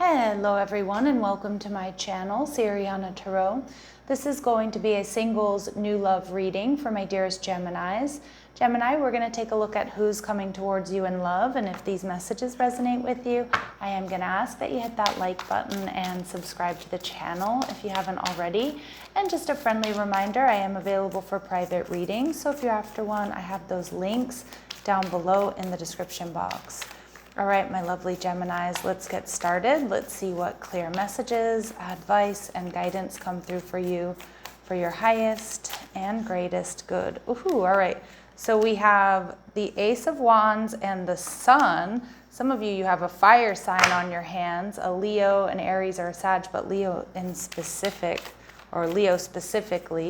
Hello everyone and welcome to my channel, Siriana Tarot. This is going to be a singles new love reading for my dearest Geminis. Gemini, we're going to take a look at who's coming towards you in love, and if these messages resonate with you, I am going to ask that you hit that like button and subscribe to the channel if you haven't already. And just a friendly reminder, I am available for private readings, so if you're after one, I have those links down below in the description box. All right, my lovely Geminis, let's get started. Let's see what clear messages, advice, and guidance come through for you for your highest and greatest good. Ooh, all right. So we have the Ace of Wands and the Sun. Some of you have a fire sign on your hands, a Leo, an Aries, or a Sag, but Leo in specific, or Leo specifically.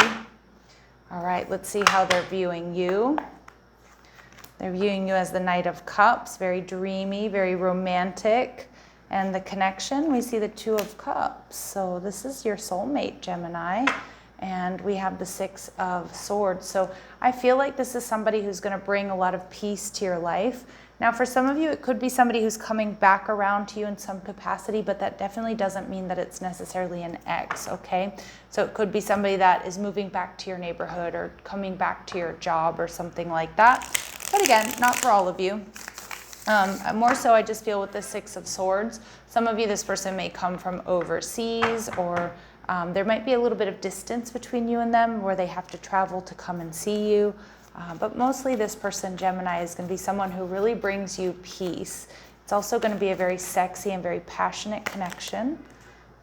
All right, let's see how they're viewing you. They're viewing you as the Knight of Cups, very dreamy, very romantic. And the connection, we see the Two of Cups. So this is your soulmate, Gemini. And we have the Six of Swords. So I feel like this is somebody who's going to bring a lot of peace to your life. Now, for some of you, it could be somebody who's coming back around to you in some capacity, but that definitely doesn't mean that it's necessarily an ex, okay? So it could be somebody that is moving back to your neighborhood or coming back to your job or something like that. But again, not for all of you. More so, I just feel with the Six of Swords, some of you, this person may come from overseas, or there might be a little bit of distance between you and them where they have to travel to come and see you. But mostly this person, Gemini, is going to be someone who really brings you peace. It's also going to be a very sexy and very passionate connection.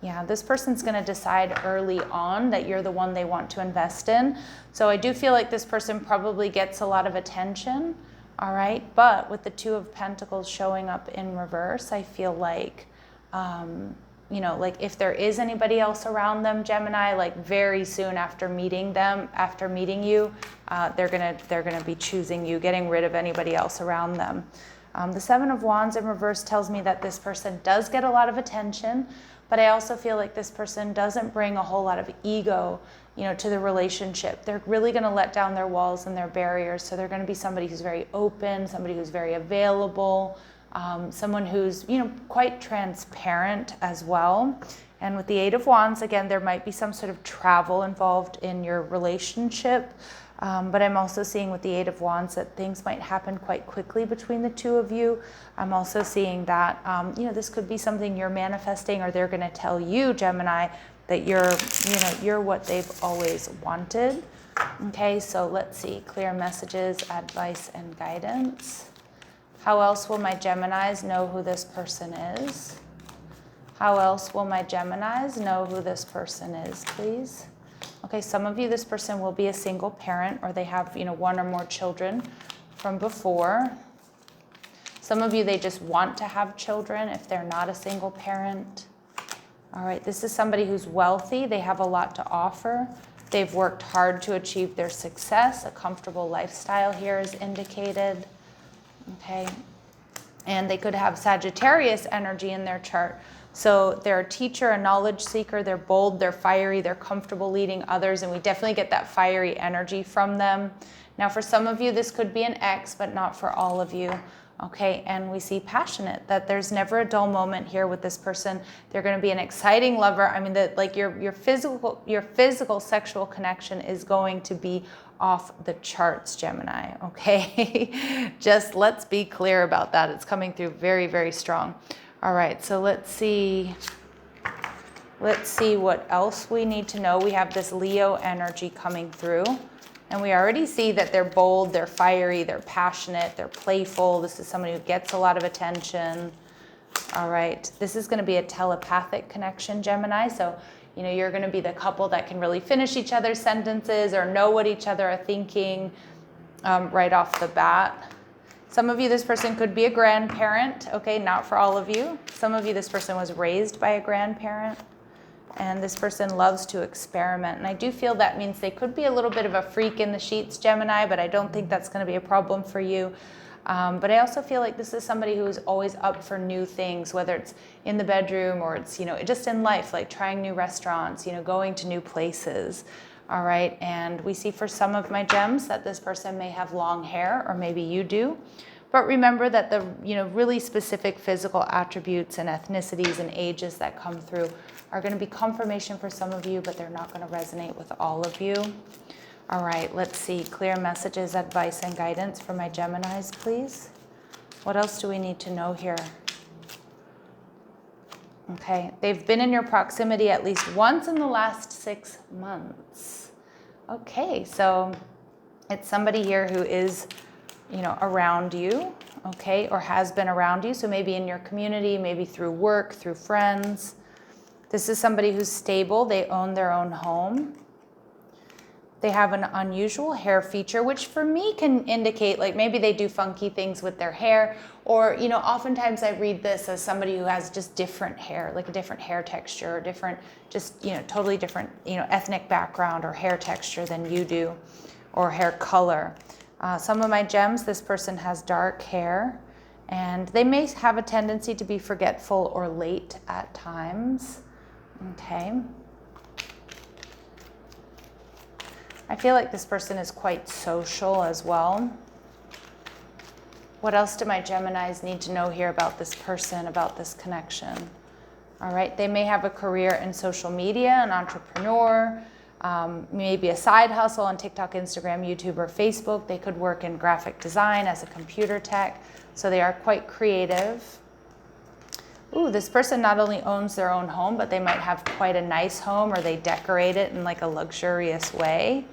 Yeah, this person's going to decide early on that you're the one they want to invest in. So I do feel like this person probably gets a lot of attention, all right? But with the Two of Pentacles showing up in reverse, I feel like, you know, like if there is anybody else around them, Gemini, like very soon after meeting them, after meeting you, they're gonna be choosing you, getting rid of anybody else around them. The Seven of Wands in reverse tells me that this person does get a lot of attention, but I also feel like this person doesn't bring a whole lot of ego, you know, to the relationship. They're really going to let down their walls and their barriers. So they're going to be somebody who's very open, somebody who's very available, someone who's, you know, quite transparent as well. And with the Eight of Wands, again, there might be some sort of travel involved in your relationship. But I'm also seeing with the Eight of Wands that things might happen quite quickly between the two of you. I'm also seeing that, you know, this could be something you're manifesting, or they're going to tell you, Gemini, that you're what they've always wanted. Okay, so let's see. Clear messages, advice, and guidance. How else will my Geminis know who this person is? How else will my Geminis know who this person is, please? Okay, some of you, this person will be a single parent, or they have, you know, one or more children from before. Some of you, they just want to have children if they're not a single parent. All right, this is somebody who's wealthy. They have a lot to offer. They've worked hard to achieve their success. A comfortable lifestyle here is indicated. Okay, and they could have Sagittarius energy in their chart. So they're a teacher, a knowledge seeker, they're bold, they're fiery, they're comfortable leading others, and we definitely get that fiery energy from them. Now for some of you, this could be an ex, but not for all of you. Okay, and we see passionate, that there's never a dull moment here with this person. They're going to be an exciting lover. I mean, that like your physical sexual connection is going to be off the charts, Gemini. Okay, just let's be clear about that. It's coming through very, very strong. All right, so let's see what else we need to know. We have this Leo energy coming through, and we already see that they're bold, they're fiery, they're passionate, they're playful. This is somebody who gets a lot of attention. All right, this is going to be a telepathic connection, Gemini. So, you know, you're going to be the couple that can really finish each other's sentences or know what each other are thinking right off the bat. Some of you, this person could be a grandparent, okay, not for all of you. Some of you, this person was raised by a grandparent, and this person loves to experiment. And I do feel that means they could be a little bit of a freak in the sheets, Gemini, but I don't think that's going to be a problem for you. But I also feel like this is somebody who is always up for new things, whether it's in the bedroom or it's, you know, just in life, like trying new restaurants, you know, going to new places. All right, and we see for some of my gems that this person may have long hair, or maybe you do. But remember that the, really specific physical attributes and ethnicities and ages that come through are going to be confirmation for some of you, but they're not going to resonate with all of you. All right, let's see. Clear messages, advice, and guidance for my Geminis, please. What else do we need to know here? Okay, they've been in your proximity at least once in the last 6 months. Okay, so it's somebody here who is, around you, okay, or has been around you. So maybe in your community, maybe through work, through friends. This is somebody who's stable. They own their own home. They have an unusual hair feature, which for me can indicate like maybe they do funky things with their hair, or, oftentimes I read this as somebody who has just different hair, like a different hair texture, or different, just, totally different, ethnic background or hair texture than you do, or hair color. Some of my gems, this person has dark hair, and they may have a tendency to be forgetful or late at times. Okay. I feel like this person is quite social as well. What else do my Geminis need to know here about this person, about this connection? All right, they may have a career in social media, an entrepreneur, maybe a side hustle on TikTok, Instagram, YouTube, or Facebook. They could work in graphic design as a computer tech, so they are quite creative. Ooh, this person not only owns their own home, but they might have quite a nice home, or they decorate it in like a luxurious way.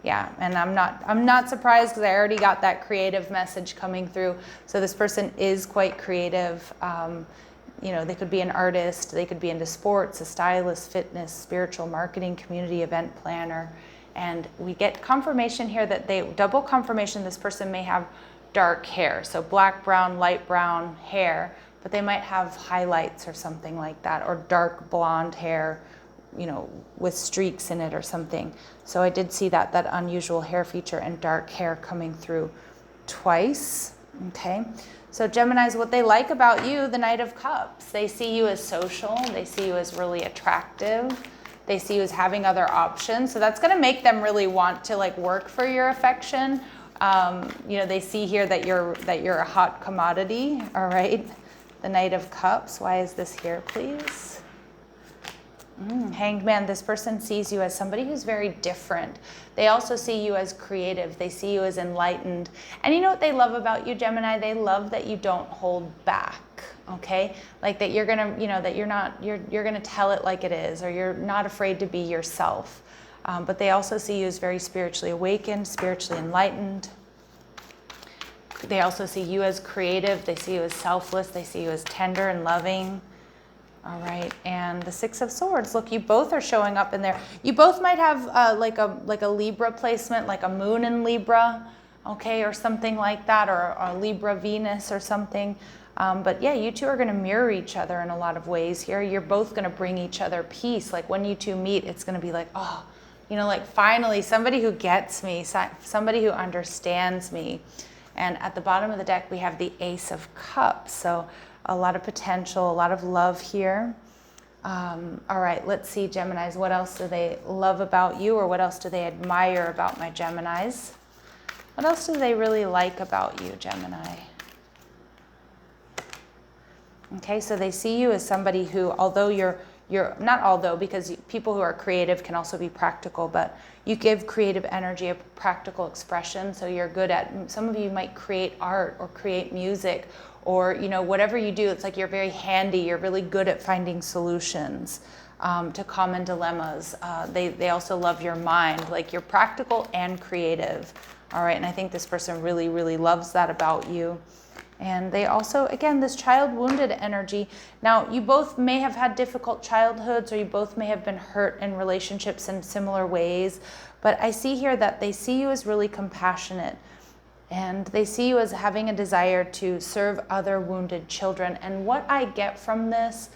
Yeah, and I'm not surprised because I already got that creative message coming through. So this person is quite creative. They could be an artist, they could be into sports, a stylist, fitness, spiritual, marketing, community, event planner. And we get confirmation here that double confirmation this person may have dark hair. So black, brown, light brown hair, but they might have highlights or something like that, or dark blonde hair, with streaks in it or something. So I did see that unusual hair feature and dark hair coming through twice. Okay. So Geminis, what they like about you, the Knight of Cups, they see you as social. They see you as really attractive. They see you as having other options. So that's going to make them really want to like work for your affection. They see here that you're a hot commodity. All right. The Knight of Cups. Why is this here, please? Hanged Man, this person sees you as somebody who's very different. They also see you as creative. They see you as enlightened. And you know what they love about you, Gemini? They love that you don't hold back, okay? Like that you're gonna, you're gonna tell it like it is, or you're not afraid to be yourself. But they also see you as very spiritually awakened, spiritually enlightened. They also see you as creative. They see you as selfless. They see you as tender and loving. All right, and the Six of Swords. Look, you both are showing up in there. You both might have like a Libra placement, like a moon in Libra, okay, or something like that, or a Libra Venus or something. But yeah, you two are going to mirror each other in a lot of ways here. You're both going to bring each other peace. Like when you two meet, it's going to be like, oh, like finally somebody who gets me, somebody who understands me. And at the bottom of the deck, we have the Ace of Cups. So a lot of potential, a lot of love here. All right, let's see, Geminis. What else do they love about you, or what else do they admire about my Geminis? What else do they really like about you, Gemini? Okay, so they see you as somebody who, although because people who are creative can also be practical, but you give creative energy a practical expression. So you're good at, some of you might create art or create music, or whatever you do, it's like you're very handy. You're really good at finding solutions to common dilemmas. They also love your mind, like you're practical and creative. All right, and I think this person really, really loves that about you. And they also, again, this child wounded energy. Now, you both may have had difficult childhoods, or you both may have been hurt in relationships in similar ways. But I see here that they see you as really compassionate. And they see you as having a desire to serve other wounded children. And what I get from this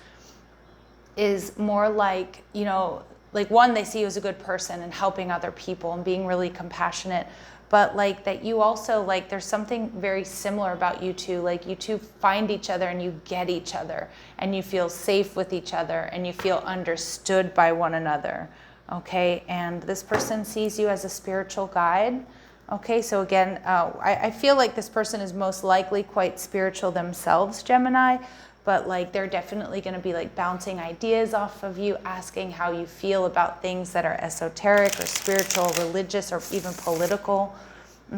is more like, one, they see you as a good person and helping other people and being really compassionate. But like that you also, like there's something very similar about you two. Like you two find each other and you get each other, and you feel safe with each other, and you feel understood by one another. Okay, and this person sees you as a spiritual guide. Okay, so again, I feel like this person is most likely quite spiritual themselves, Gemini, but like they're definitely going to be like bouncing ideas off of you, asking how you feel about things that are esoteric or spiritual, religious, or even political.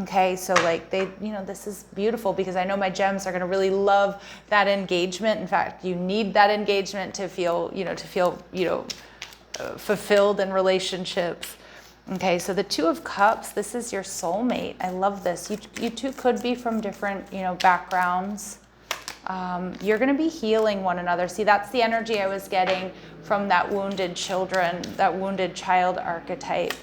Okay, so like they, this is beautiful because I know my gems are going to really love that engagement. In fact, you need that engagement to feel, fulfilled in relationships. Okay, so the Two of Cups, this is your soulmate. I love this. You two could be from different, backgrounds. You're going to be healing one another. See, that's the energy I was getting from that wounded child archetype.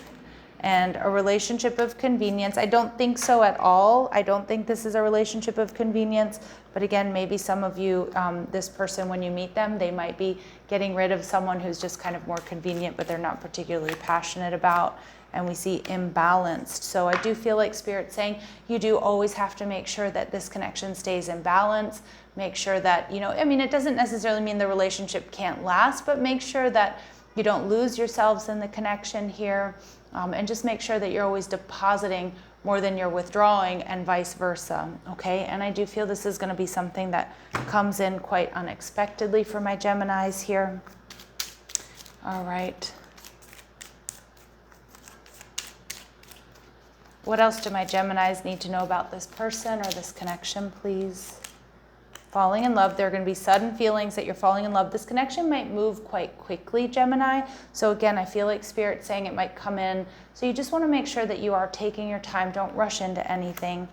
And a relationship of convenience. I don't think so at all. I don't think this is a relationship of convenience. But again, maybe some of you, this person, when you meet them, they might be getting rid of someone who's just kind of more convenient, but they're not particularly passionate about. And we see imbalanced. So I do feel like Spirit's saying you do always have to make sure that this connection stays in balance. Make sure that, it doesn't necessarily mean the relationship can't last, but make sure that you don't lose yourselves in the connection here. And just make sure that you're always depositing more than you're withdrawing and vice versa, okay? And I do feel this is going to be something that comes in quite unexpectedly for my Geminis here. All right. What else do my Geminis need to know about this person or this connection, please? Falling in love, there are going to be sudden feelings that you're falling in love. This connection might move quite quickly, Gemini. So again, I feel like Spirit's saying it might come in. So you just want to make sure that you are taking your time. Don't rush into anything.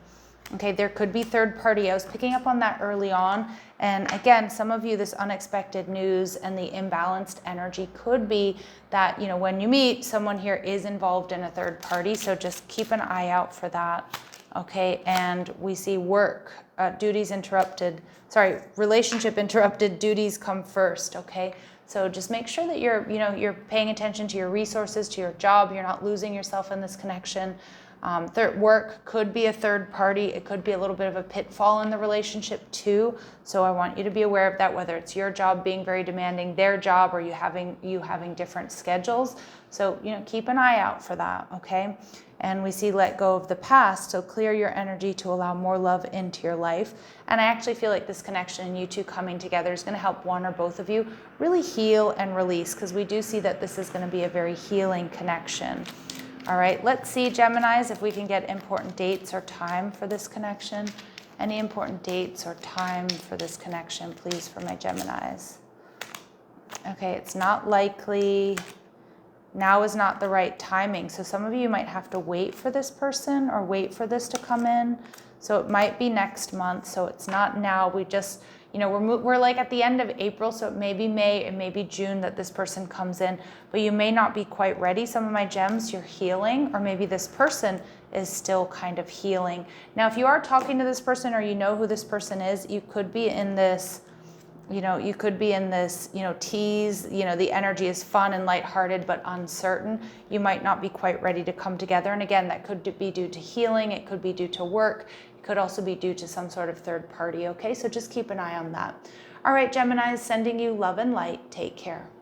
Okay, there could be third party. I was picking up on that early on. And again, some of you, this unexpected news and the imbalanced energy could be that, when you meet, someone here is involved in a third party. So just keep an eye out for that. Okay, and we see work, duties interrupted. Sorry, relationship interrupted, duties come first, okay? So just make sure that you're paying attention to your resources, to your job. You're not losing yourself in this connection. Work could be a third party. It could be a little bit of a pitfall in the relationship too. So I want you to be aware of that, whether it's your job being very demanding, their job, or you having different schedules. So, keep an eye out for that, okay? And we see let go of the past, so clear your energy to allow more love into your life. And I actually feel like this connection and you two coming together is going to help one or both of you really heal and release, because we do see that this is going to be a very healing connection. All right, let's see, Geminis, if we can get important dates or time for this connection. Any important dates or time for this connection, please, for my Geminis. Okay, it's not likely. Now is not the right timing. So some of you might have to wait for this person or wait for this to come in. So it might be next month. So it's not now. We just, we're like at the end of April. So it may be May, it may be June that this person comes in, but you may not be quite ready. Some of my gems, you're healing, or maybe this person is still kind of healing. Now, if you are talking to this person or you know who this person is, you could be in this, tease, the energy is fun and lighthearted, but uncertain. You might not be quite ready to come together. And again, that could be due to healing. It could be due to work. It could also be due to some sort of third party. Okay, so just keep an eye on that. All right, Geminis, sending you love and light. Take care.